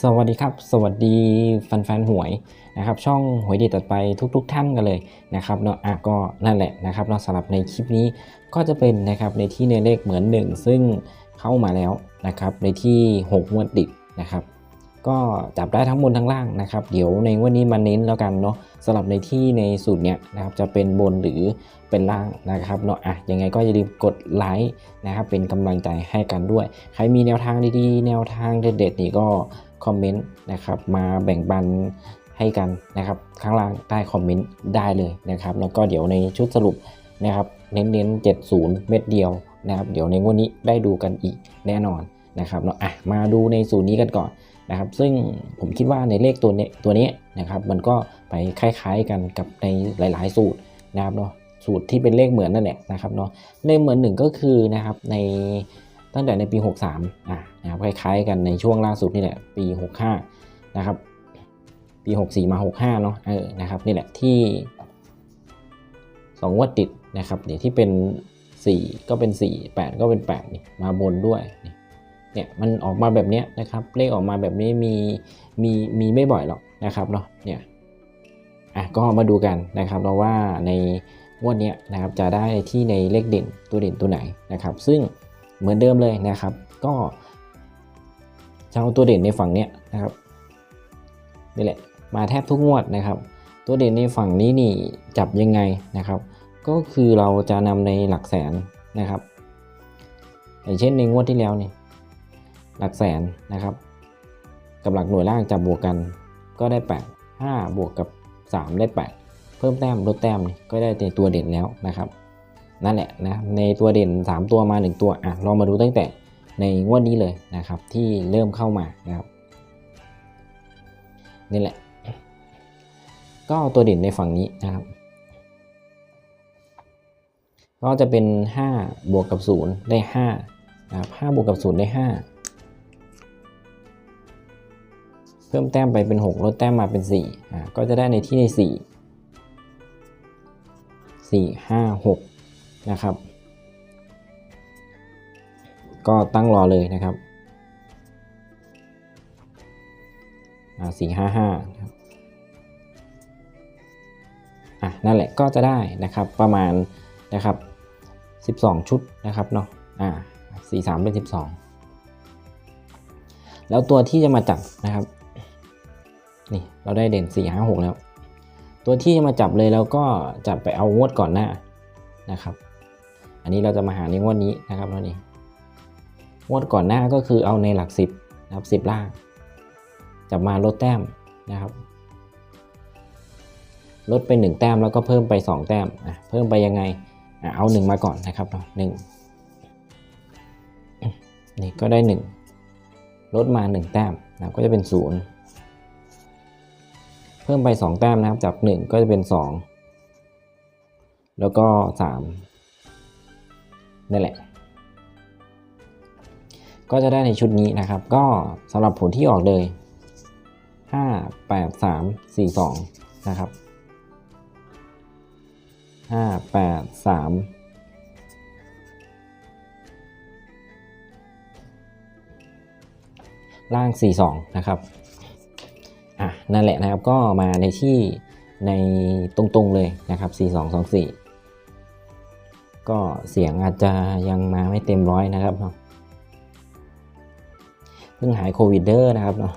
สวัสดีครับสวัสดีแฟนๆหวยนะครับช่องหวยเด็ดตัดไปทุกท่านกันเลยนะครับเนาะก็นั่นแหละนะครับเนาะสำหรับในคลิปนี้ก็จะเป็นนะครับในที่ในเลขเหมือน1ซึ่งเข้ามาแล้วนะครับในที่6งวดติดนะครับก็จับได้ทั้งบนทั้งล่างนะครับเดี๋ยวในงวดนี้มาเน้นแล้วกันเนาะสำหรับในที่ในสูตรเนี้ยนะครับจะเป็นบนหรือเป็นล่างนะครับเนาะยังไงก็อย่าลืมกดไลค์นะครับเป็นกำลังใจให้กันด้วยใครมีแนวทางดีๆแนวทางเด็ดๆนี่ก็คอมเมนต์นะครับมาแบ่งปันให้กันนะครับข้างล่างใต้คอมเมนต์ได้เลยนะครับแล้วก็เดี๋ยวในชุดสรุปนะครับเน้น70เม็ดเดียวนะครับเดี๋ยวในงวดนี้ได้ดูกันอีกแน่นอนนะครับเนาะมาดูในสูตรนี้กันก่อนนะครับซึ่งผมคิดว่าในเลขตัวนี้นะครับมันก็ไปคล้ายๆกันกับในหลายๆสูตรนะครับเนาะสูตรที่เป็นเลขเหมือนนั่นแหละนะครับเนาะเลขเหมือนหนึ่งก็คือนะครับในตั้งแต่ในปี63นะครับคล้ายๆกันในช่วงล่าสุดนี่แหละปี65นะครับปี64มา65เนาะนะครับนี่แหละที่2งวดติดนะครับเดี๋ยวที่เป็น4ก็เป็น4 8ก็เป็น8นี่มาบนด้วยเนี่ยมันออกมาแบบนี้นะครับเลขออกมาแบบนี้มีไม่บ่อยหรอกนะครับเนาะเนี่ยก็มาดูกันนะครับเราว่าในงวดนี้นะครับจะได้ที่ในเลขเด่นตัวไหนนะครับซึ่งเหมือนเดิมเลยนะครับก็จะเอาตัวเด่นในฝั่งนี้นะครับนี่แหละมาแทบทุกงวดนะครับตัวเด่นในฝั่งนี้นี่จับยังไงนะครับก็คือเราจะนำในหลักแสนนะครับอย่างเช่นในงวดที่แล้วนี่หลักแสนนะครับกับหลักหน่วยล่างจับบวกกันก็ได้8 5บวกกับ3ได้8เพิ่มแต้มลดแต้มก็ได้ในตัวเด่นแล้วนะครับนั่นแหละนะในตัวเด่น3ตัวมา1ตัวลองมาดูตั้งแต่ในงวดนี้เลยนะครับที่เริ่มเข้ามานะครับนี่แหละก็เอาตัวเด่นในฝั่งนี้นะครับก็จะเป็น5บวกกับ0ได้5นะครับ5บวกกับ0ได้5เพิ่มแต้มไปเป็น6ลดแต้มมาเป็น4ก็จะได้ในที่ใน4 5 6นะครับก็ตั้งรอเลยนะครับ4 5 5ครับนั่นแหละก็จะได้นะครับประมาณนะครับ12ชุดนะครับเนาะ43เป็น12แล้วตัวที่จะมาจับนะครับนี่เราได้เด่น4 5 6แล้วตัวที่จะมาจับเลยแล้วก็จะไปเอางวดก่อนหน้านะครับอันนี้เราจะมาหาในงวดนี้นะครับแล้วนี่งวดก่อนหน้าก็คือเอาในหลัก10นะครับ10ล่างจับมาลดแต้มนะครับลดไป1แต้มแล้วก็เพิ่มไป2แต้มเพิ่มไปยังไงเอา1มาก่อนนะครับเนาะ1นี่ก็ได้1ลดมา1แต้มนะก็จะเป็น0เพิ่มไป2แต้มนะครับจาก1ก็จะเป็น2แล้วก็3นั่นแหละก็จะได้ในชุดนี้นะครับก็สำหรับผลที่ออกเลย5 8 3 4 2นะครับ5 8 3ล่าง42นะครับนั่นแหละนะครับก็มาในที่ในตรงๆเลยนะครับ4224ก็เสียงอาจจะยังมาไม่เต็มร้อยนะครับเนาะเพิ่งหายโควิดนะครับเนาะ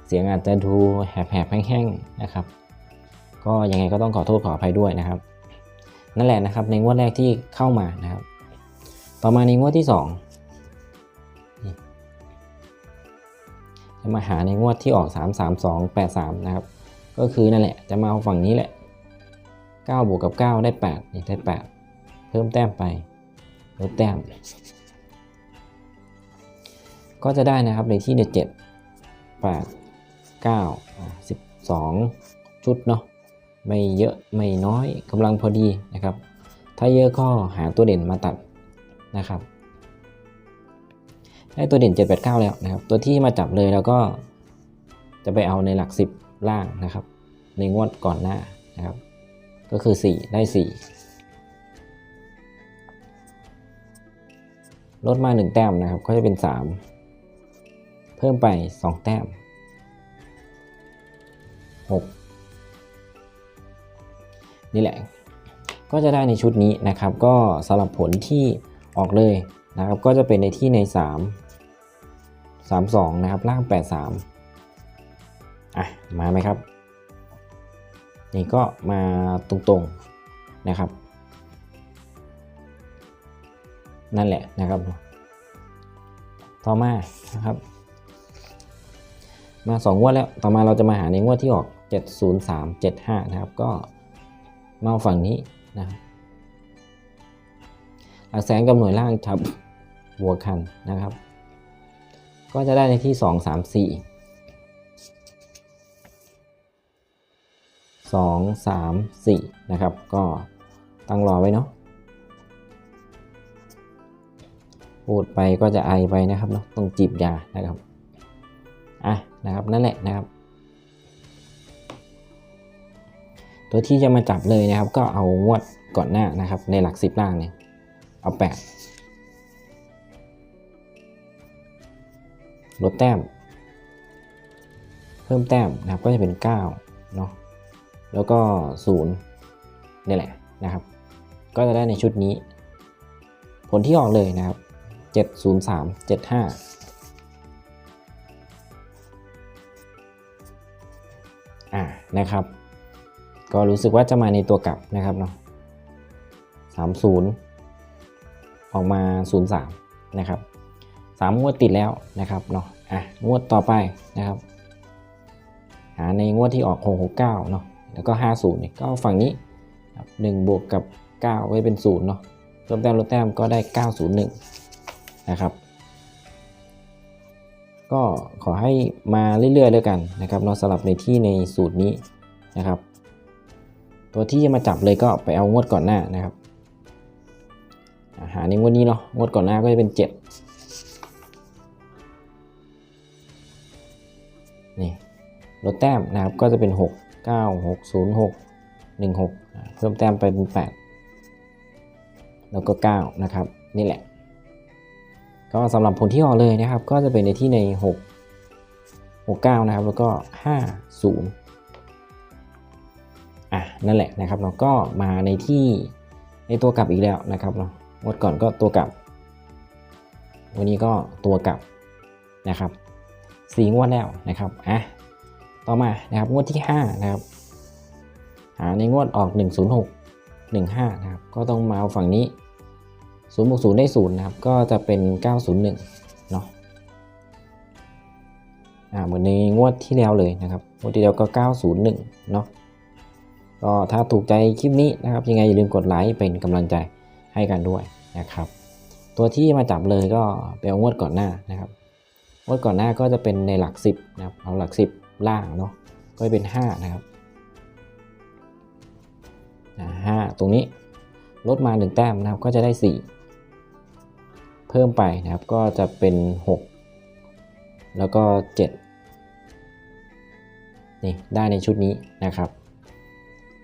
เสียงอาจจะดูแหบๆแห้งๆนะครับก็ยังไงก็ต้องขอโทษขออภัยด้วยนะครับนั่นแหละนะครับในงวดแรกที่เข้ามานะครับต่อมาในงวดที่2จะมาหาในงวดที่ออก33283นะครับก็คือนั่นแหละจะมาเอาฝั่งนี้แหละ9บวกกับ9ได้8นี่ได้8เพิ่มแต้มไปลดแต้มก็จะได้นะครับในที่7 8 9 12ชุดเนาะไม่เยอะไม่น้อยกำลังพอดีนะครับถ้าเยอะก็หาตัวเด่นมาตัดนะครับได้ตัวเด่น7 8 9แล้วนะครับตัวที่มาจับเลยแล้วก็จะไปเอาในหลัก10ล่างนะครับในงวดก่อนหน้านะครับก็คือ4ได้4ลดมา1แต้มนะครับก็จะเป็น3เพิ่มไป2แต้ม 6นี่แหละก็จะได้ในชุดนี้นะครับก็สำหรับผลที่ออกเลยนะครับก็จะเป็นในที่ใน3 2นะครับล่าง83มาไหมครับนี่ก็มาตรงๆนะครับนั่นแหละนะครับต่อมานะครับมา2งวดแล้วต่อมาเราจะมาหาในงวดที่ออก70375นะครับก็มาฝั่งนี้นะครับหลักแสนกับหน่วยล่างทับบวกกันนะครับก็จะได้ในที่2 3 4 2 3 4นะครับก็ตั้งรอไว้เนาะพูดไปก็จะไอไปนะครับเนาะต้องจิบยานะครับนะครับนั่นแหละนะครับตัวที่จะมาจับเลยนะครับก็เอางวดก่อนหน้านะครับในหลัก10ล่างเนี่ยเอา8ลดแต้มเพิ่มแต้มนะครับก็จะเป็น9เนาะแล้วก็0นี่แหละนะครับก็จะได้ในชุดนี้ผลที่ออกเลยนะครับ70375นะครับก็รู้สึกว่าจะมาในตัวกลับนะครับเนาะ30ออกมา03นะครับ3งวดติดแล้วนะครับเนาะงวดต่อไปนะครับหาในงวดที่ออก669เนาะแล้วก็50เนี่ยก็ฝั่งนี้1บวกกับ9ไว้เป็น0เนาะเพิ่มแต้มลดแต้มก็ได้901นะครับก็ขอให้มาเรื่อยๆแล้วกันนะครับเนาะสำหรับในที่ในสูตรนี้นะครับตัวที่จะมาจับเลยก็ไปเอางวดก่อนหน้านะครับหาในงวดนี้เนาะงวดก่อนหน้าก็จะเป็น7นี่ลดแต้มนะครับก็จะเป็น6 9 6 0 6 1 6เพิ่มแต้มไปเป็น8แล้วก็9นะครับนี่แหละก็สำหรับผลที่ออกเลยนะครับก็จะเป็นในที่ใน6 9นะครับแล้วก็50นั่นแหละนะครับเราก็มาในที่ในตัวกลับอีกแล้วนะครับเนาะงวดก่อนก็ตัวกลับวันนี้ก็ตัวกลับนะครับ4งวดแล้วนะครับต่อมานะครับงวดที่5นะครับหาในงวดออก106 15นะครับก็ต้องมาเอาฝั่งนี้0บวก0ได้0นะครับก็จะเป็น901เนาะเหมือนในงวดที่แล้วเลยนะครับงวดที่แล้วก็901เนาะก็ถ้าถูกใจคลิปนี้นะครับยังไงอย่าลืมกดไลค์เป็นกำลังใจให้กันด้วยนะครับตัวที่มาจับเลยก็ไปเอางวดก่อนหน้านะครับงวดก่อนหน้าก็จะเป็นในหลัก10นะครับเอาหลัก10ล่างเนาะก็เป็น5นะครับ5ตรงนี้ลดมา1แต้มนะครับก็จะได้4เพิ่มไปนะครับก็จะเป็น6แล้วก็7นี่ได้ในชุดนี้นะครับ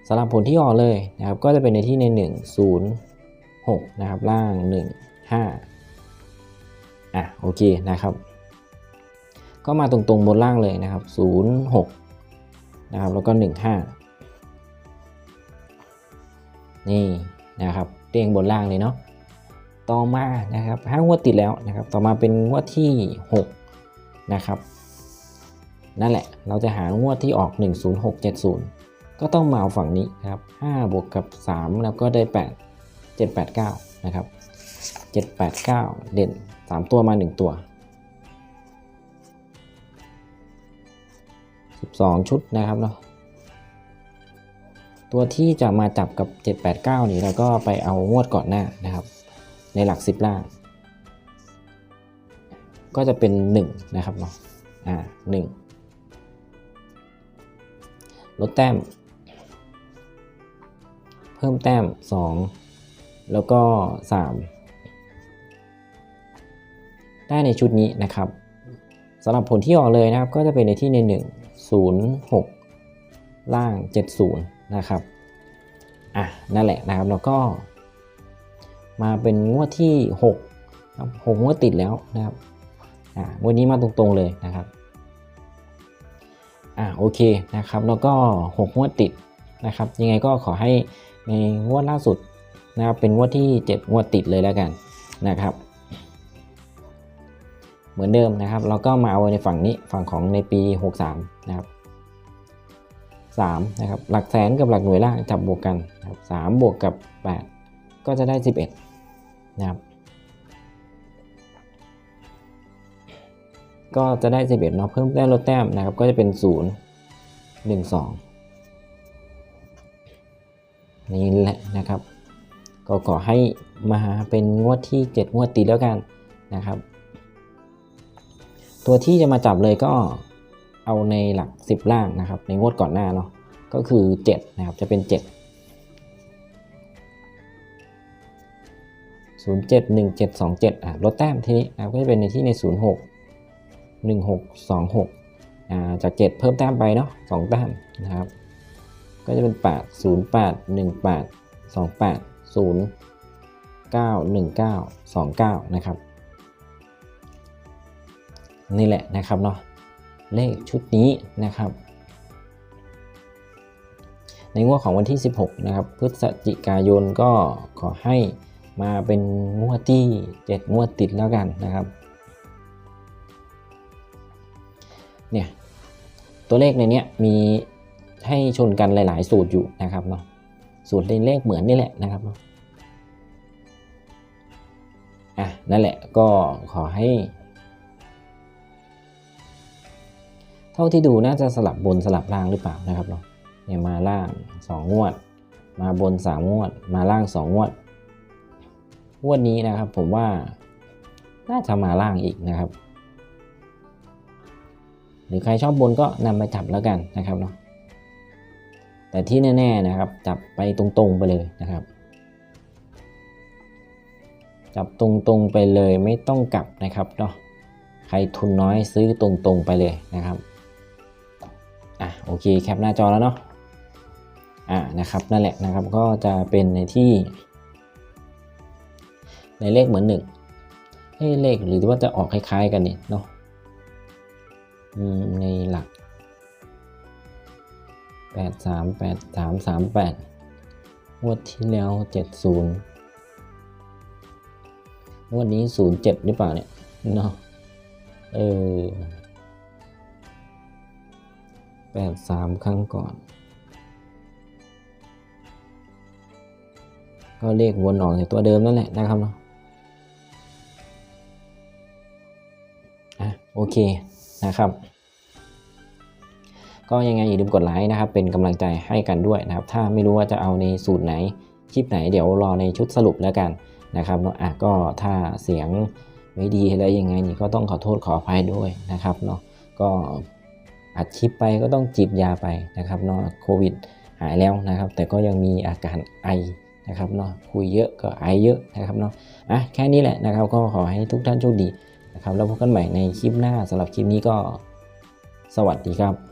สำหรับผลที่ออกเลยนะครับก็จะเป็นในที่ใน106นะครับล่าง15โอเคนะครับก็มาตรงๆบนล่างเลยนะครับ06นะครับแล้วก็15นี่นะครับเรียงบนล่างเลยเนาะต่อมานะครับ5งวดติดแล้วนะครับต่อมาเป็นงวดที่6นะครับนั่นแหละเราจะหางวดที่ออก10670ก็ต้องมาเอาฝั่งนี้นะครับ5บวกกับ3แล้วก็ได้8 789นะครับ789เด่น3ตัวมา1ตัว12ชุดนะครับเนาะตัวที่จะมาจับกับ789นี่เราก็ไปเอางวดก่อนหน้านะครับในหลัก10ล่างก็จะเป็น1นะครับเนาะ1ลดแต้มเพิ่มแต้ม2แล้วก็3ได้ในชุดนี้นะครับสำหรับผลที่ออกเลยนะครับก็จะเป็นในที่ใน106ล่าง70นะครับนั่นแหละนะครับแล้วก็มาเป็นงวดที่6งวดติดแล้วนะครับงวดนี้มาตรงๆเลยนะครับ โอเคนะครับแล้วก็6งวดติดนะครับยังไงก็ขอให้ในงวดล่าสุดนะครับเป็นงวดที่7งวดติดเลยแล้วกันนะครับเหมือนเดิมนะครับเราก็มาเอาในฝั่งนี้ฝั่งของในปี63นะครับ3นะครับหลักแสนกับหลักหน่วยล่างจับบวกกันนะครับ3บวกกับ8ก็จะได้11นะครับก็จะได้11เนาะเพิ่มแต้มลดแต้มนะครับก็จะเป็น0 1 2นี่แหละนะครับก็ขอให้มาเป็นงวดที่7งวดติดแล้วกันนะครับตัวที่จะมาจับเลยก็เอาในหลัก10ล่างนะครับในงวดก่อนหน้าเนาะก็คือ7นะครับจะเป็น7 07 17 27ลดแต้มทีนี้นะครับก็จะเป็นในที่ใน06 16 26จาก7เพิ่มแต้มไปเนาะ2แต้มนะครับก็จะเป็น8 08 18 28 0 9 19 29นะครับนี่แหละนะครับเนาะเลขชุดนี้นะครับในงวดของวันที่16นะครับพฤศจิกายนก็ขอให้มาเป็นงวดที่7งวดติดแล้วกันนะครับเนี่ยตัวเลขในนี้มีให้ชนกันหลายๆสูตรอยู่นะครับเนาะสูตรเลขเหมือนนี่แหละนะครับนั่นแหละก็ขอให้เท่าที่ดูน่าจะสลับบนสลับล่างหรือเปล่านะครับเนาะเนี่ยมาล่าง2งวดมาบน3งวดมาล่าง2งวดงวดนี้นะครับผมว่าน่าจะมาล่างอีกนะครับหรือใครชอบบนก็นำไปจับแล้วกันนะครับเนาะแต่ที่แน่ๆนะครับจับไปตรงๆไปเลยนะครับจับตรงๆไปเลยไม่ต้องกลับนะครับเนาะใครทุนน้อยซื้อตรงๆไปเลยนะครับโอเคแคปหน้าจอแล้วเนาะนะครับนั่นแหละนะครับก็จะเป็นในที่ในเลขเหมือน1เลขหรือว่าจะออกคล้ายๆกันนี่เนาะในหลัก83 83 38งวดที่แล้ว70งวดนี้07หรือเปล่าเนี่ยเนาะ83ครั้งก่อนก็เลขวนออกในตัวเดิมนั่นแหละนะครับเนาะโอเคนะครับก็ยังไงอย่าลืมกดไลค์นะครับเป็นกำลังใจให้กันด้วยนะครับถ้าไม่รู้ว่าจะเอาในสูตรไหนคลิปไหนเดี๋ยวรอในชุดสรุปแล้วกันนะครับก็ถ้าเสียงไม่ดีอะไรยังไงนี่ก็ต้องขอโทษขออภัยด้วยนะครับเนาะก็อัดคลิปไปก็ต้องจิบยาไปนะครับเนาะโควิดหายแล้วนะครับแต่ก็ยังมีอาการไอนะครับเนาะคุยเยอะก็ไอเยอะนะครับเนาะแค่นี้แหละนะครับก็ขอให้ทุกท่านโชคดีนะครับแล้วพบกันใหม่ในคลิปหน้าสำหรับคลิปนี้ก็สวัสดีครับ